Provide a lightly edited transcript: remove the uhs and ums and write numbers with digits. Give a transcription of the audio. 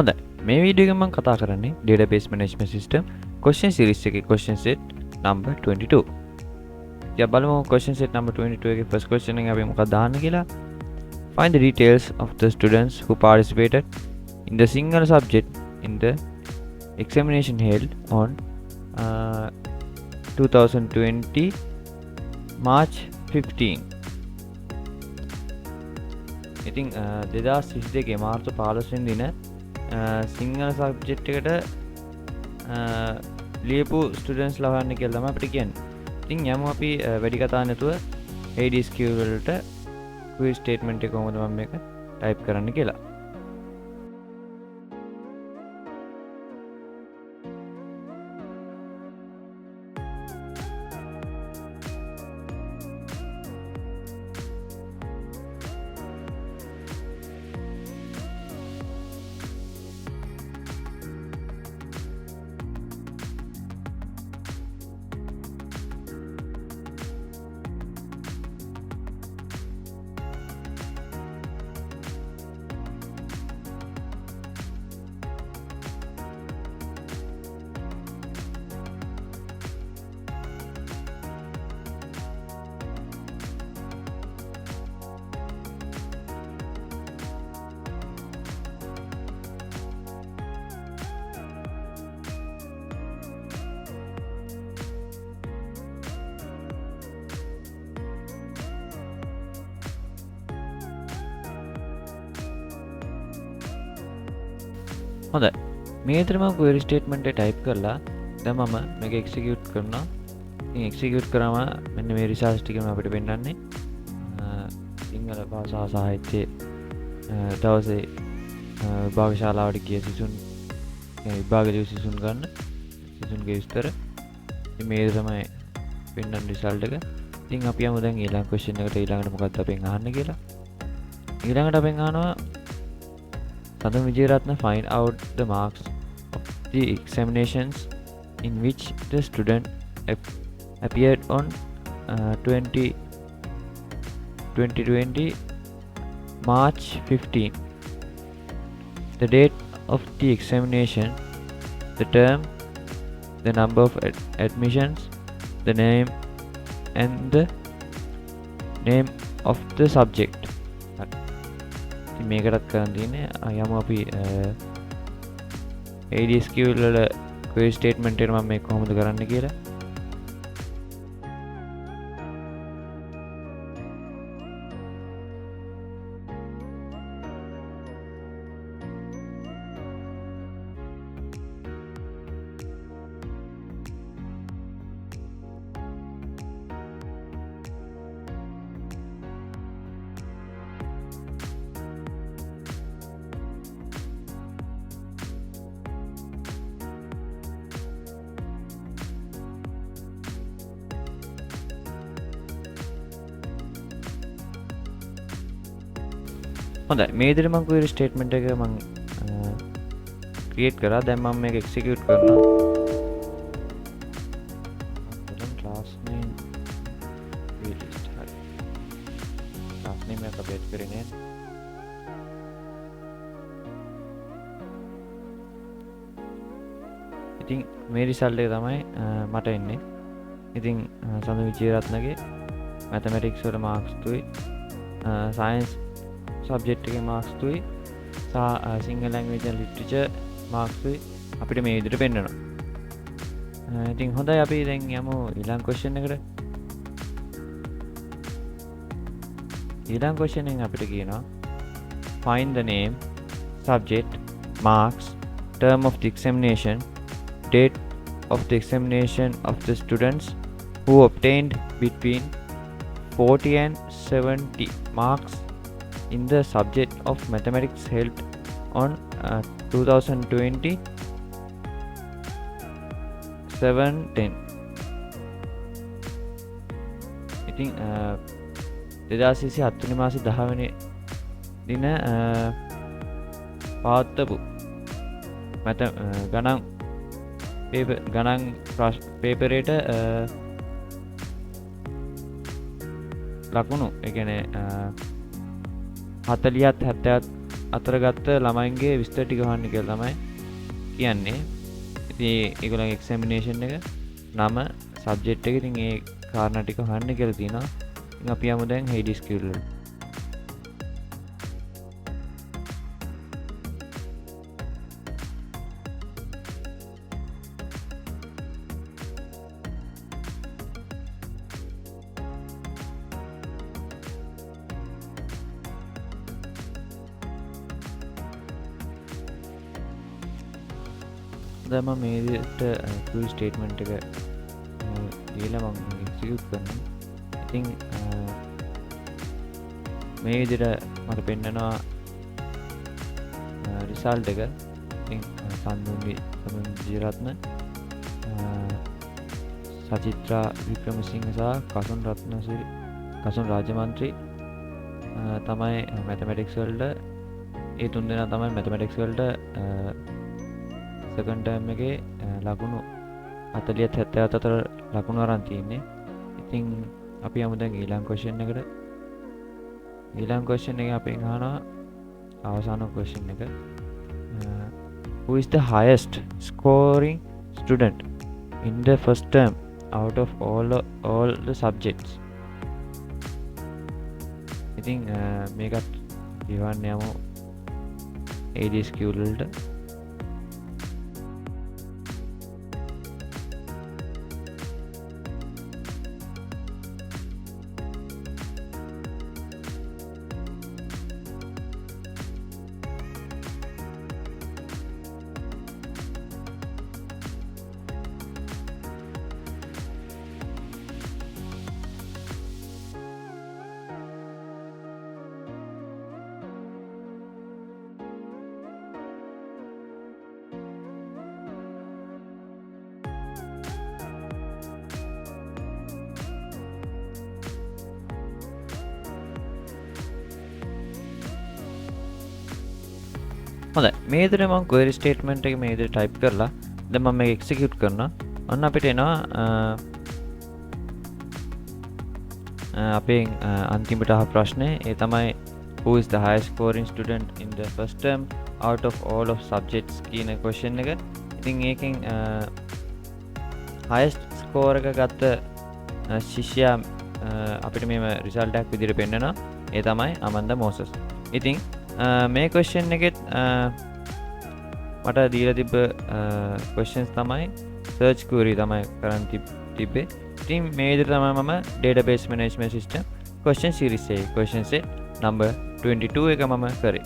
හොඳයි. මේ වීඩියෝ එකෙන් මම කතා කරන්නේ database management system question series එකේ question set number 22. ඉතින් බලමු question set number 22 එකේ first question එක අපි මොකක්ද දාන්න කියලා. Find the details of the students who participated in the single subject in the examination held on 2020 March 15. ඉතින් 2022 මාර්තු 15 වෙනි දින සිංහල සබ්ජෙක්ට් එකට ලියපු ස්ටුඩන්ට්ස් ලවන්න කියලා තමයි අපිට කියන්නේ. ඉතින් යමු අපි වැඩි කතා නැතුව ADSQ වලට ක්විස් ස්ටේට්මන්ට් එක කොහොමද මම මේක ටයිප් කරන්න කියලා. හොඳයි. මේ විතර මම query statement එක type කරලා දැන් මම මේක execute කරනවා. ඉතින් execute කරාම මෙන්න මේ results ටික අපිට පෙන්නන්නේ සිංහල භාෂා සාහිත්‍යයේ දවසේ විභාග ශාලාවට ගිය සිසුන් විභාග ලියු සිසුන් ගන්න සිසුන්ගේ විස්තර. ඉතින් මේ තමයි පෙන්නන result එක. ඉතින් අපි යමු දැන් ඊළඟ question එකට. ඊළඟට මොකක්ද අපෙන් අහන්නේ කියලා. ඊළඟට අපෙන් අහනවා Sadam Vijayaratna find out the marks of the examinations in which the student appeared on 2020 March 15. The date of the examination, the term, the number of admissions, the name and the name of the subject. මේකටත් කරන්න තියෙන්නේ යමු අපි ADSQ වල query statement එක මම මේක කොහොමද කරන්න කියලා. හොඳයි. මේ විදිහට මම query statement එක මම create කරා. දැන් මම මේක execute කරනවා. දැන් class name list හරි. class name එක අපඩේට් කරේ නෑ. ඉතින් මේ result එක තමයි මට එන්නේ. ඉතින් සඳ විජේරත්නගේ mathematics වල marks 3යි science subject එකේ marks 3යි Single language and literature marks 3යි අපිට මේ විදිහට පෙන්නනවා. ඉතින් හොඳයි අපි දැන් යමු ඊළඟ question එකට. ඊළඟ question එකෙන් අපිට කියනවා find the name, subject, marks, term of the examination, date of the examination of the students who obtained between 40 and 70 marks in the subject of mathematics held on 2020 7/10. ඉතින් 2027 වෙනි මාසේ 10 වෙනි දින පවත්වපු ගණන් පේපරේට ලකුණු ඒ කියන්නේ 40ත් 70ත් අතර ගත්ත ළමයින්ගේ විස්තර ටික හොයන්න කියලා තමයි කියන්නේ. ඉතින් ඒගොල්ලන්ගේ එක්සැමිනේෂන් එක නම සබ්ජෙක්ට් එක ඉතින් ඒ කාරණා ටික හොයන්න කියලා තියෙනවා. ඉතින් අපි යමු දැන් හේඩිස් ස්කිල් වලට. දැන් මම මේ විදිහට ෆුල් ස්ටේට්මන්ට් එක දීලා මම එක්සිකියුට් කරනවා. ඉතින් මේ විදිහට මට පෙන්නනවා රිසල්ට් එක. ඉතින් සම්දුන්ගේ ජීරත්න සචිත්‍රා වික්‍රමසිංහ සහ කසුන් රාජමන්ත්‍රී තමයි මැතමැටික්ස් වලට ඒ තුන්දෙනා තමයි මැතමැටික්ස් වලට සෙකන්ඩ් ටර්ම් එකේ ලකුණු 40ත් 70ත් අතර ලකුණු අරන් තියෙන්නේ. ඉතින් අපි යමු දැන් ඊළඟ ක්වෙස්චන් එකට. ඊළඟ ක්වෙස්චන් එකේ අපෙන් අහනවා අවසාන ක්වෙස්චන් එක. Who is the highest scoring student in the first term out of all the subjects? ඉතින් මේකත් කියවන්න යමු ADSQ වලට. හොඳයි මේ විදිහට මම query statement එක මේ විදිහට type කරලා දැන් මම මේක execute කරනවා. ඔන්න අපිට එනවා අපේ අන්තිමට අහ ප්‍රශ්නේ. ඒ තමයි who is the highest scoring student in the first term out of all of subjects කියන question එක. ඉතින් ඒකෙන් highest score එක ගත්ත ශිෂ්‍යයා අපිට මේව result එකක් විදිහට පෙන්නනවා. ඒ තමයි අමන්දා මෝසස්. ඉතින් මේ question එකෙත් මට දීලා තිබ්බ questions තමයි search query තමයි කරන් තිබ්බේ. ඉතින් මේ විදිහට තමයි මම database management system question series එකේ question set number 22 එක මම කරේ.